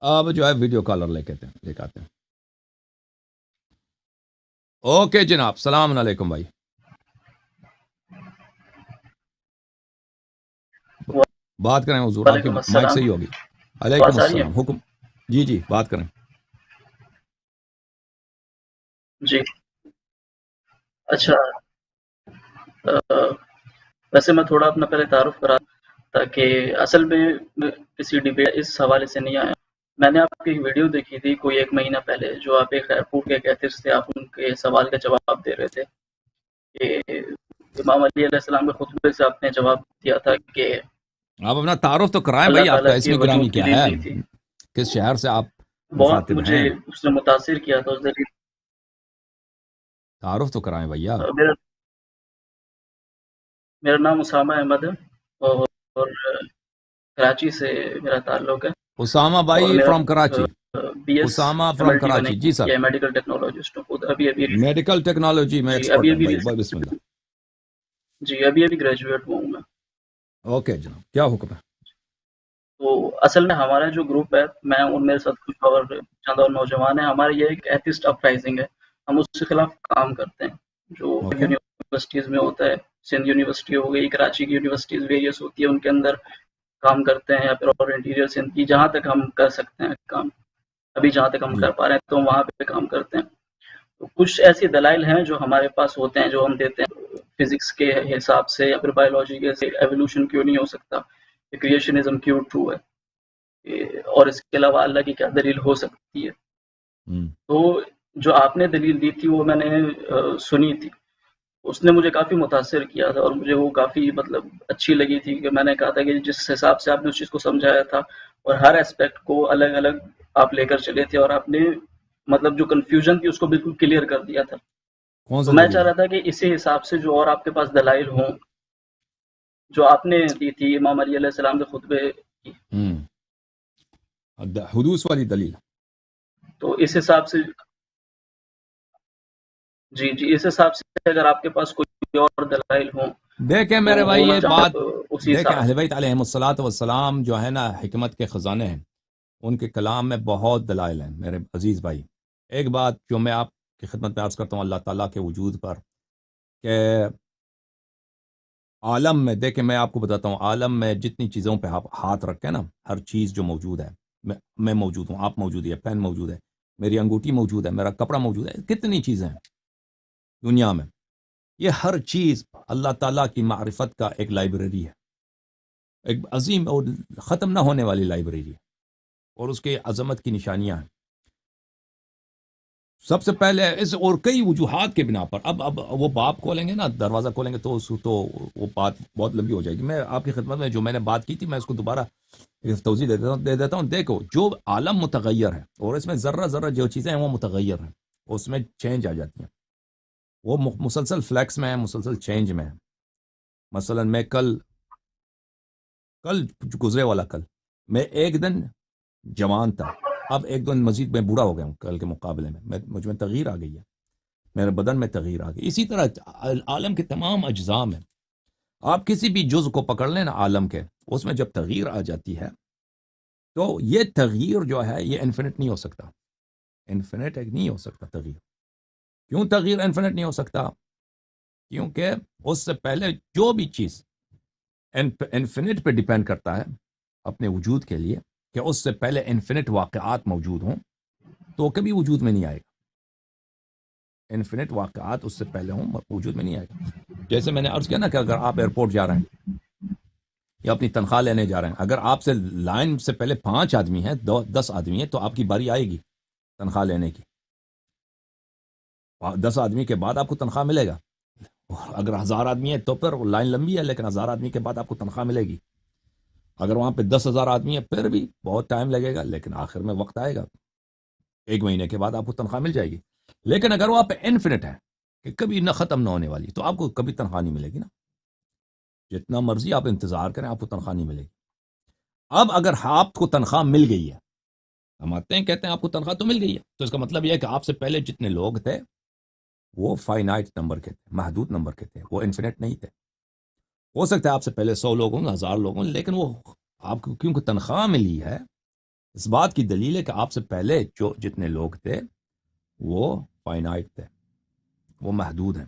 اب جو ہے ویڈیو کالر لے کے آتے ہیں. اوکے جناب، السلام علیکم بھائی. بات کریں حضور، آپ کی وعلیکم مائک السلام. صحیح ہوگی. علیکم آواز آ رہی ہے؟ السلام. حکم. جی بات کریں. جی اچھا. ویسے میں تھوڑا اپنا پہلے تعارف کرا تاکہ اصل میں کسی ڈبیٹ اس حوالے سے نہیں آیا. میں نے آپ کی ایک ویڈیو دیکھی تھی کوئی 1 مہینہ پہلے، جو آپ ایک خیرپور کے ایتھسٹ تھے. آپ ان کے سوال کا جواب دے رہے تھے کہ امام علی علیہ السلام کے خطبے سے آپ نے جواب دیا تھا کہ آپ اپنا تعارف تو کرائیں اللہ بھائی، آپ کا تعالیٰ کے اسم گرامی وجود کی کیا دلیل ہے، دی تھی. کس شہر سے آپ بہت مخاطب مجھے ہیں؟ اس نے متاثر کیا تھا اس دلیل. تعارف تو کرائیں بھیا. میرا نام اسامہ احمد ہے اور کراچی سے میرا تعلق ہے. اسامہ اور بھائی میرا from Karachi. B S Usama M from L T Karachi. جی سر. یا میڈیکل ٹیکنالوجسٹ ہوں. ابھی میڈیکل ٹیکنالوجی میں جی ایکسپرٹ ابھی ہوں بھائی. بسم اللہ. ابھی گریجویٹ ہوا ہوں میں. اوکے جناب، کیا حکم ہے؟ تو اصل میں ہمارا جو گروپ ہے، میں اور میرے ساتھ کچھ اور چند اور نوجوان ہیں. ہمارا یہ ایک ایتھسٹ اپرائزنگ ہے. ہم اس کے خلاف کام کرتے ہیں جو اوکے. یونیورسٹیز میں ہوتا ہے. سندھ یونیورسٹی ہو گئی، کراچی کی یونیورسٹیز ویریس ہوتی ہے، ان کے اندر کام کرتے ہیں. یا پھر اور انٹیریئر سندھ کی جہاں تک ہم کر سکتے ہیں کام، ابھی جہاں تک ہم جی کر پا رہے ہیں تو وہاں پہ کام کرتے ہیں. تو کچھ ایسی دلائل ہیں جو ہمارے پاس ہوتے ہیں، جو ہم دیتے ہیں فزکس کے حساب سے یا پھر بایولوجی کے. ایوولوشن کیوں نہیں ہو سکتا، کریشنزم کیوں ٹرو ہے، اور اس کے علاوہ اللہ کی کیا دلیل ہو سکتی ہے. تو جو آپ نے دلیل دی تھی وہ میں نے سنی تھی. اس نے مجھے کافی متاثر کیا تھا اور مجھے وہ کافی اچھی لگی تھی کہ میں نے کہا تھا کہ جس حساب سے آپ نے اس چیز کو سمجھایا تھا اور ہر ایسپیکٹ کو الگ الگ آپ لے کر چلے تھے، اور آپ نے جو کنفیوژن تھی اس کو بالکل کلیئر کر دیا تھا. کون تو سا میں چاہ دلیل؟ رہا تھا کہ اسی حساب سے جو اور آپ کے پاس دلائل ہوں جو آپ نے دی تھی امام علی علیہ السلام کے خطبے کی، حدوث والی دلیل. تو اس حساب سے جی اس حساب سے اگر آپ کے پاس کوئی اور دلائل ہوں دیکھیں تو میرے بھائی، وہ میں یہ چاہتا بات ہوں اسی دیکھیں، حساب اہل سے. بیت علیہم الصلوۃ والسلام جو ہے نا حکمت کے خزانے ہیں. ان کے کلام میں بہت دلائل ہیں میرے عزیز بھائی. ایک بات جو میں آپ کی خدمت میں عرض کرتا ہوں اللہ تعالیٰ کے وجود پر، کہ عالم میں، دیکھیں میں آپ کو بتاتا ہوں، عالم میں جتنی چیزوں پہ آپ ہاتھ رکھیں نا، ہر چیز جو موجود ہے، میں موجود ہوں، آپ موجود ہے، پین موجود ہے، میری انگوٹھی موجود ہے، میرا کپڑا موجود ہے، کتنی چیزیں ہیں دنیا میں. یہ ہر چیز اللہ تعالیٰ کی معرفت کا ایک لائبریری ہے، ایک عظیم اور ختم نہ ہونے والی لائبریری ہے، اور اس کے عظمت کی نشانیاں ہیں. سب سے پہلے اس اور کئی وجوہات کے بنا پر اب وہ باب کھولیں گے نا، دروازہ کھولیں گے تو وہ بات بہت لمبی ہو جائے گی. میں آپ کی خدمت میں جو میں نے بات کی تھی میں اس کو دوبارہ توضیح دے دیتا ہوں. دیکھو، جو عالم متغیر ہے اور اس میں ذرہ ذرہ جو چیزیں ہیں وہ متغیر ہیں، اس میں چینج آ جاتی ہیں، وہ مسلسل فلیکس میں ہے، مسلسل چینج میں ہے. مثلا میں کل گزرے والا کل میں ایک دن جوان تھا، اب ایک دن مزید میں بوڑھا ہو گیا ہوں کل کے مقابلے میں مجھ میں تغییر آ گئی ہے، میرے بدن میں تغییر آ گئی. اسی طرح عالم کے تمام اجزاء میں آپ کسی بھی جز کو پکڑ لیں نا عالم کے، اس میں جب تغییر آ جاتی ہے تو یہ تغییر جو ہے یہ انفینٹ نہیں ہو سکتا. انفینٹ نہیں ہو سکتا تغییر. کیوں تغییر انفینٹ نہیں ہو سکتا؟ کیونکہ اس سے پہلے جو بھی چیز انفینٹ پہ ڈیپینڈ کرتا ہے اپنے وجود کے لیے، کہ اس سے پہلے انفینٹ واقعات موجود ہوں تو کبھی وجود میں نہیں آئے گا. انفینٹ واقعات اس سے پہلے ہوں وجود میں نہیں آئے گا. جیسے میں نے عرض کیا نا کہ اگر آپ ایئرپورٹ جا رہے ہیں یا اپنی تنخواہ لینے جا رہے ہیں، اگر آپ سے لائن سے پہلے 5 آدمی ہیں، 10 آدمی ہیں، تو آپ کی باری آئے گی تنخواہ لینے کی. 10 آدمی کے بعد آپ کو تنخواہ ملے گا. اگر 1000 آدمی ہے تو پھر لائن لمبی ہے، لیکن 1000 آدمی کے بعد آپ کو تنخواہ ملے گی. اگر وہاں پہ 10,000 آدمی ہے پھر بھی بہت ٹائم لگے گا، لیکن آخر میں وقت آئے گا، 1 مہینے کے بعد آپ کو تنخواہ مل جائے گی. لیکن اگر وہاں پہ انفینٹ ہے کہ کبھی نہ ختم نہ ہونے والی، تو آپ کو کبھی تنخواہ نہیں ملے گی نا. جتنا مرضی آپ انتظار کریں آپ کو تنخواہ نہیں ملے گی. اب اگر آپ کو تنخواہ مل گئی ہے، ہم آتے ہیں کہتے ہیں آپ کو تنخواہ تو مل گئی ہے، تو اس کا مطلب یہ ہے کہ آپ سے پہلے جتنے لوگ تھے وہ فائنائٹ نمبر کے تھے، محدود نمبر کے تھے، وہ انفینٹ نہیں تھے. ہو سکتا ہے آپ سے پہلے 100 لوگ ہوں، 1000 لوگ ہوں، لیکن وہ آپ کو کیونکہ تنخواہ ملی ہے اس بات کی دلیل ہے کہ آپ سے پہلے جو جتنے لوگ تھے وہ فائنائٹ تھے، وہ محدود ہیں۔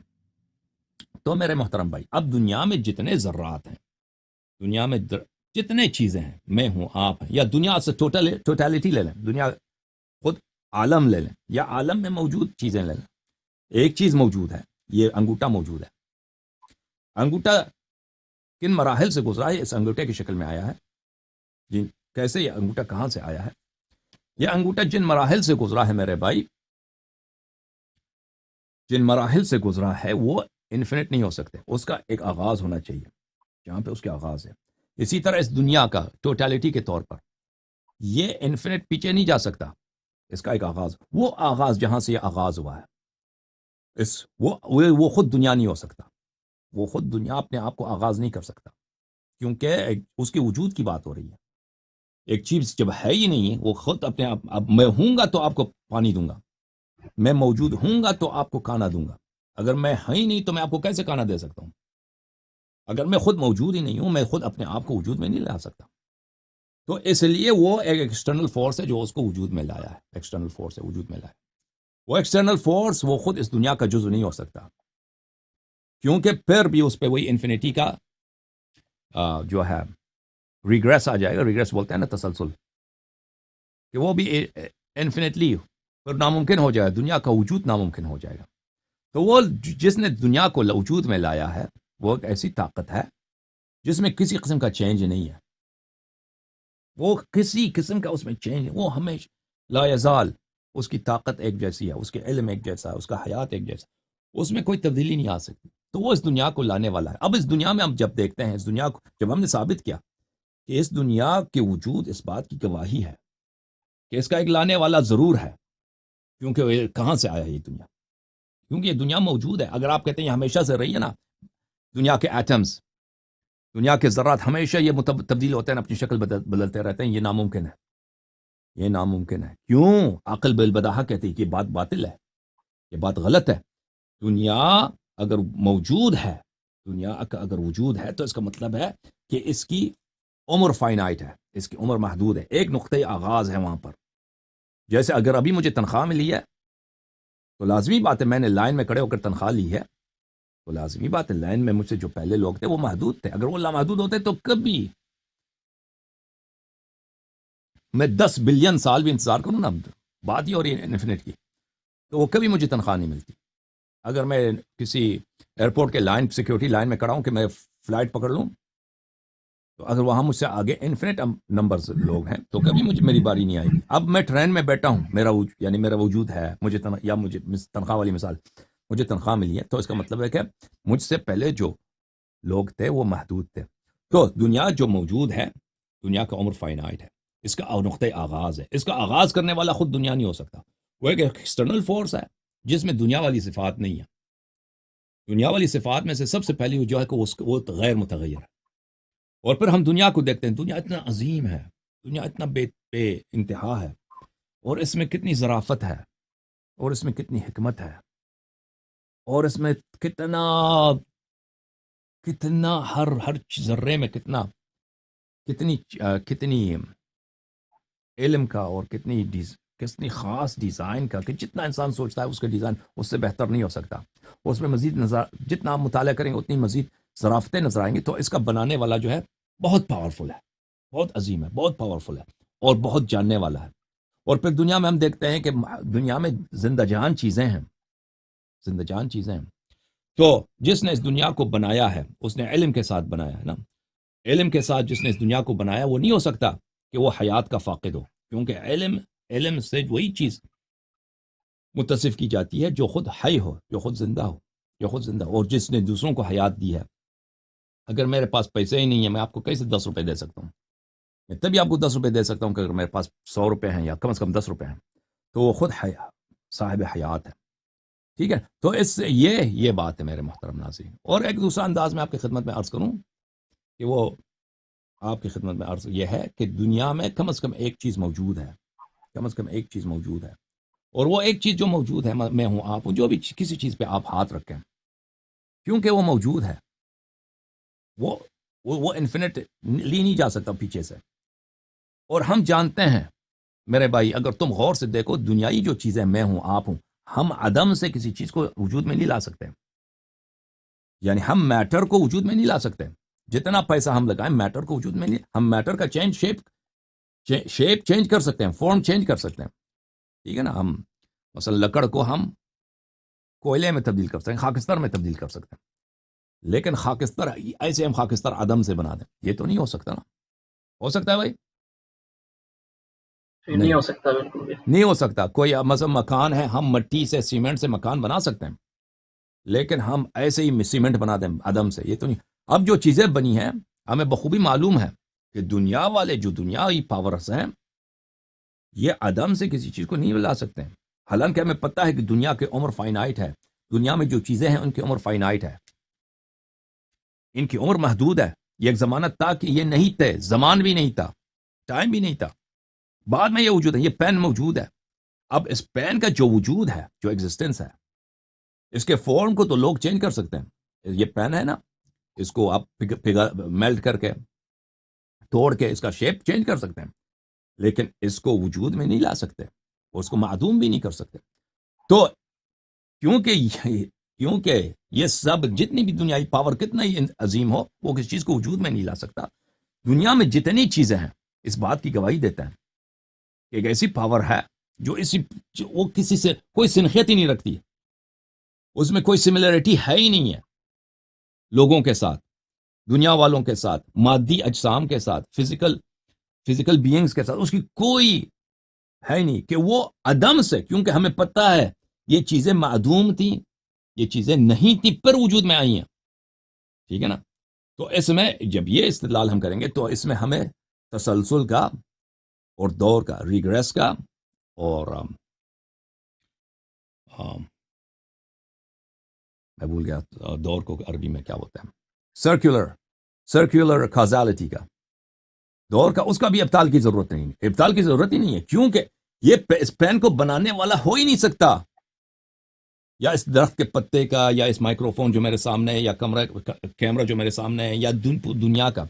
تو میرے محترم بھائی، اب دنیا میں جتنے ذرات ہیں، دنیا میں جتنے چیزیں ہیں، میں ہوں، آپ ہیں، یا دنیا سے ٹوٹیلٹی لے لیں، دنیا خود عالم لے لیں، یا عالم میں موجود چیزیں لے لیں، ایک چیز موجود ہے، یہ انگوٹھا موجود ہے۔ انگوٹھا کن مراحل سے گزرا ہے؟ اس انگوٹھے کی شکل میں آیا ہے جی۔ کیسے یہ انگوٹھا کہاں سے آیا ہے؟ یہ انگوٹھا جن مراحل سے گزرا ہے میرے بھائی، جن مراحل سے گزرا ہے وہ انفینٹ نہیں ہو سکتے، اس کا ایک آغاز ہونا چاہیے جہاں پہ اس کے آغاز ہے۔ اسی طرح اس دنیا کا ٹوٹیلٹی کے طور پر یہ انفینٹ پیچھے نہیں جا سکتا، اس کا ایک آغاز، وہ آغاز جہاں سے یہ آغاز ہوا ہے، وہ خود دنیا نہیں ہو سکتا، وہ خود دنیا اپنے آپ کو آغاز نہیں کر سکتا، کیونکہ اس کے وجود کی بات ہو رہی ہے۔ ایک چیز جب ہے ہی نہیں، وہ خود اپنے آپ، اب میں ہوں گا تو آپ کو پانی دوں گا، میں موجود ہوں گا تو آپ کو کھانا دوں گا، اگر میں ہی نہیں تو میں آپ کو کیسے کھانا دے سکتا ہوں؟ اگر میں خود موجود ہی نہیں ہوں، میں خود اپنے آپ کو وجود میں نہیں لا سکتا۔ تو اس لیے وہ ایک ایکسٹرنل فورس ہے جو اس کو وجود میں لایا ہے، ایکسٹرنل فورس ہے وجود میں لایا ہے۔ وہ ایکسٹرنل فورس وہ خود اس دنیا کا جزو نہیں ہو سکتا، کیونکہ پھر بھی اس پہ وہی انفینٹی کا جو ہے ریگریس آ جائے گا۔ ریگریس بولتے ہیں نا تسلسل، کہ وہ بھی انفینٹلی پھر ناممکن ہو جائے گا، دنیا کا وجود ناممکن ہو جائے گا۔ تو وہ جس نے دنیا کو وجود میں لایا ہے وہ ایک ایسی طاقت ہے جس میں کسی قسم کا چینج نہیں ہے، وہ کسی قسم کا اس میں چینج، وہ ہمیشہ لا یزال، اس کی طاقت ایک جیسی ہے، اس کے علم ایک جیسا ہے، اس کا حیات ایک جیسا، اس میں کوئی تبدیلی نہیں آ سکتی۔ تو وہ اس دنیا کو لانے والا ہے۔ اب اس دنیا میں ہم جب دیکھتے ہیں، اس دنیا کو جب ہم نے ثابت کیا کہ اس دنیا کے وجود اس بات کی گواہی ہے کہ اس کا ایک لانے والا ضرور ہے، کیونکہ یہ کہاں سے آیا یہ دنیا؟ کیونکہ یہ دنیا موجود ہے۔ اگر آپ کہتے ہیں یہ ہمیشہ سے رہی ہے نا، دنیا کے ایٹمز، دنیا کے ذرات ہمیشہ یہ تبدیل ہوتے ہیں، اپنی شکل بدلتے رہتے ہیں، یہ ناممکن ہے، یہ ناممکن ہے۔ کیوں؟ عقل بالبداہہ کہتی ہے کہ یہ بات باطل ہے، یہ بات غلط ہے۔ دنیا اگر موجود ہے، دنیا اگر وجود ہے تو اس کا مطلب ہے کہ اس کی عمر فائنائٹ ہے، اس کی عمر محدود ہے، ایک نقطۂ آغاز ہے وہاں پر۔ جیسے اگر ابھی مجھے تنخواہ ملی ہے تو لازمی بات ہے، میں نے لائن میں کھڑے ہو کر تنخواہ لی ہے، تو لازمی بات ہے لائن میں مجھ سے جو پہلے لوگ تھے وہ محدود تھے، اگر وہ لامحدود ہوتے تو کبھی میں 10 بلین سال بھی انتظار کروں نا، بات ہی ہو رہی ہے انفینٹ کی، تو وہ کبھی مجھے تنخواہ نہیں ملتی۔ اگر میں کسی ایئرپورٹ کے لائن، سیکیورٹی لائن میں کھڑا ہوں کہ میں فلائٹ پکڑ لوں، تو اگر وہاں مجھ سے آگے انفینٹ نمبرز لوگ ہیں تو کبھی میری باری نہیں آئے گی۔ اب میں ٹرین میں بیٹھا ہوں، یعنی میرا وجود ہے، مجھے تنخواہ والی مثال، مجھے تنخواہ ملی ہے، تو اس کا مطلب ہے کہ مجھ سے پہلے جو لوگ تھے وہ محدود تھے۔ تو دنیا جو موجود ہے، دنیا کا عمر فائنائٹ ہے، اس کا نقطۂ آغاز ہے، اس کا آغاز کرنے والا خود دنیا نہیں ہو سکتا، وہ ایک ایکسٹرنل فورس ہے جس میں دنیا والی صفات نہیں ہے۔ دنیا والی صفات میں سے سب سے پہلی جو ہے کہ وہ غیر متغیر ہے۔ اور پھر ہم دنیا کو دیکھتے ہیں، دنیا اتنا عظیم ہے، دنیا اتنا بے انتہا ہے، اور اس میں کتنی ظرافت ہے، اور اس میں کتنی حکمت ہے، اور اس میں کتنا ہر ذرے میں کتنی علم کا، اور کتنی خاص ڈیزائن کا، کہ جتنا انسان سوچتا ہے اس کا ڈیزائن اس سے بہتر نہیں ہو سکتا۔ اس میں مزید جتنا آپ مطالعہ کریں گے اتنی مزید ظرافتیں نظر آئیں گی۔ تو اس کا بنانے والا جو ہے بہت پاورفل ہے، بہت عظیم ہے، بہت پاورفل ہے، اور بہت جاننے والا ہے۔ اور پھر دنیا میں ہم دیکھتے ہیں کہ دنیا میں زندہ جان چیزیں ہیں، زندہ جان چیزیں ہیں۔ تو جس نے اس دنیا کو بنایا ہے اس نے علم کے ساتھ بنایا ہے نا، علم کے ساتھ جس نے اس دنیا کو بنایا وہ نہیں ہو سکتا کہ وہ حیات کا فاقد ہو، کیونکہ علم سے وہی چیز متصف کی جاتی ہے جو خود حی ہو، جو خود زندہ ہو، جو خود زندہ ہو، اور جس نے دوسروں کو حیات دی ہے۔ اگر میرے پاس پیسے ہی نہیں ہیں، میں آپ کو کیسے 10 روپے دے سکتا ہوں؟ میں تبھی آپ کو 10 روپے دے سکتا ہوں کہ اگر میرے پاس 100 روپے ہیں، یا کم از کم 10 روپے ہیں، تو وہ خود صاحب حیات ہے۔ ٹھیک ہے، تو اس سے یہ بات ہے میرے محترم ناظرین۔ اور ایک دوسرا انداز میں آپ کی خدمت میں عرض کروں کہ وہ آپ کی خدمت میں عرض یہ ہے کہ دنیا میں کم از کم ایک چیز موجود ہے، کم از کم ایک چیز موجود ہے، اور وہ ایک چیز جو موجود ہے، میں ہوں، آپ ہوں، جو بھی کسی چیز پہ آپ ہاتھ رکھیں، کیونکہ وہ موجود ہے، وہ انفینٹ لی نہیں جا سکتا پیچھے سے۔ اور ہم جانتے ہیں میرے بھائی اگر تم غور سے دیکھو دنیائی جو چیزیں میں ہوں آپ ہوں، ہم عدم سے کسی چیز کو وجود میں نہیں لا سکتے، یعنی ہم میٹر کو وجود میں نہیں لا سکتے، جتنا پیسہ ہم لگائیں میٹر کو وجود میں نہیں، ہم میٹر کا شیپ چینج کر سکتے ہیں، فارم چینج کر سکتے ہیں، ٹھیک ہے نا، ہم مثلا لکڑ کو ہم کوئلے میں تبدیل کر سکتے ہیں، خاکستر میں تبدیل کر سکتے ہیں، لیکن خاکستر ایسے ہم خاکستر عدم سے بنا دیں، یہ تو نہیں ہو سکتا نا، ہو سکتا ہے بھائی؟ نہیں ہو سکتا بالکل بھی. نہیں ہو سکتا. کوئی مثلا مکان ہے، ہم مٹی سے سیمنٹ سے مکان بنا سکتے ہیں، لیکن ہم ایسے ہی سیمنٹ بنا دیں عدم سے، یہ تو نہیں. اب جو چیزیں بنی ہیں ہمیں بخوبی معلوم ہے کہ دنیا والے جو دنیاوی پاورز ہیں یہ عدم سے کسی چیز کو نہیں لا سکتے ہیں، حالانکہ ہمیں پتہ ہے کہ دنیا کی عمر فائنائٹ ہے، دنیا میں جو چیزیں ہیں ان کی عمر فائنائٹ ہے، ان کی عمر محدود ہے. یہ ایک زمانہ تھا کہ یہ نہیں تھے، زمان بھی نہیں تھا، ٹائم بھی نہیں تھا، بعد میں یہ وجود ہے، یہ پین موجود ہے. اب اس پین کا جو وجود ہے، جو ایگزسٹنس ہے، اس کے فارم کو تو لوگ چینج کر سکتے ہیں. یہ پین ہے نا، اس کو آپ میلٹ کر کے توڑ کے اس کا شیپ چینج کر سکتے ہیں، لیکن اس کو وجود میں نہیں لا سکتے اور اس کو معدوم بھی نہیں کر سکتے. تو کیونکہ یہ سب جتنی بھی دنیائی پاور کتنا ہی عظیم ہو، وہ کسی چیز کو وجود میں نہیں لا سکتا. دنیا میں جتنی چیزیں ہیں اس بات کی گواہی دیتا ہے کہ ایک ایسی پاور ہے جو وہ کسی سے کوئی سنخیت ہی نہیں رکھتی، اس میں کوئی سملیرٹی ہے ہی نہیں ہے لوگوں کے ساتھ، دنیا والوں کے ساتھ، مادی اجسام کے ساتھ، فزیکل بینگز کے ساتھ، اس کی کوئی ہے نہیں کہ وہ عدم سے، کیونکہ ہمیں پتہ ہے یہ چیزیں معدوم تھیں، یہ چیزیں نہیں تھیں پر وجود میں آئی ہیں، ٹھیک ہے نا. تو اس میں جب یہ استدلال ہم کریں گے تو اس میں ہمیں تسلسل کا اور دور کا، ریگریس کا، اور میں بھول گیا دور کو عربی میں کیا ہوتا ہے، سرکولر کازالٹی کا، دور کا، اس کا بھی ابطال کی ضرورت نہیں، ابطال کی ضرورت ہی نہیں ہے، کیونکہ یہ اس پین کو بنانے والا ہو ہی نہیں سکتا، یا اس درخت کے پتے کا، یا اس مائکروفون جو میرے سامنے ہے، یا کیمرہ جو میرے سامنے ہے، یا دنیا کا،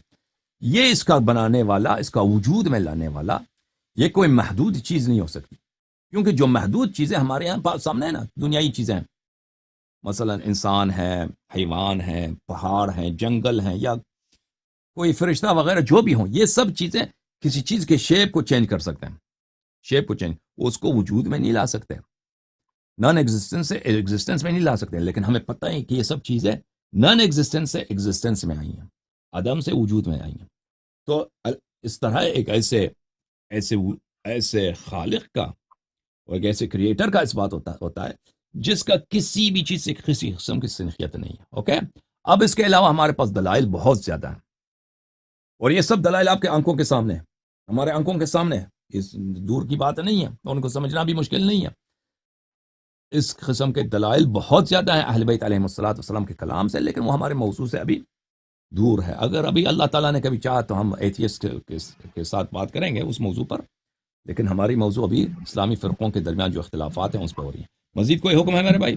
یہ اس کا بنانے والا، اس کا وجود میں لانے والا، یہ کوئی محدود چیز نہیں ہو سکتی. کیونکہ جو محدود چیزیں ہمارے یہاں سامنے ہیں نا، دنیائی چیزیں ہیں، مثلا انسان ہے، حیوان ہے، پہاڑ ہیں، جنگل ہیں، یا کوئی فرشتہ وغیرہ جو بھی ہوں، یہ سب چیزیں کسی چیز کے شیپ کو چینج کر سکتے ہیں، شیپ کو چینج، اس کو وجود میں نہیں لا سکتے، نان ایگزسٹنس سے ایگزسٹنس میں نہیں لا سکتے. لیکن ہمیں پتہ ہے کہ یہ سب چیزیں نان ایگزسٹنس سے ایگزسٹنس میں آئی ہیں، عدم سے وجود میں آئی ہیں. تو اس طرح ایک ایسے خالق کا اور ایک ایسے کریٹر کا اس بات ہوتا ہے جس کا کسی بھی چیز سے کسی قسم کی سنخیت نہیں ہے. اوکے، اب اس کے علاوہ ہمارے پاس دلائل بہت زیادہ ہیں، اور یہ سب دلائل آپ کے آنکھوں کے سامنے ہیں، ہمارے آنکھوں کے سامنے ہے، اس دور کی بات نہیں ہے، ان کو سمجھنا بھی مشکل نہیں ہے. اس قسم کے دلائل بہت زیادہ ہیں اہل بیت علیہ السلام کے کلام سے، لیکن وہ ہمارے موضوع سے ابھی دور ہے. اگر ابھی اللہ تعالیٰ نے کبھی چاہا تو ہم ایتھیسٹ کے ساتھ بات کریں گے اس موضوع پر، لیکن ہماری موضوع ابھی اسلامی فرقوں کے درمیان جو اختلافات ہیں اس پہ ہو رہی ہیں. مزید کوئی حکم ہے میرے بھائی؟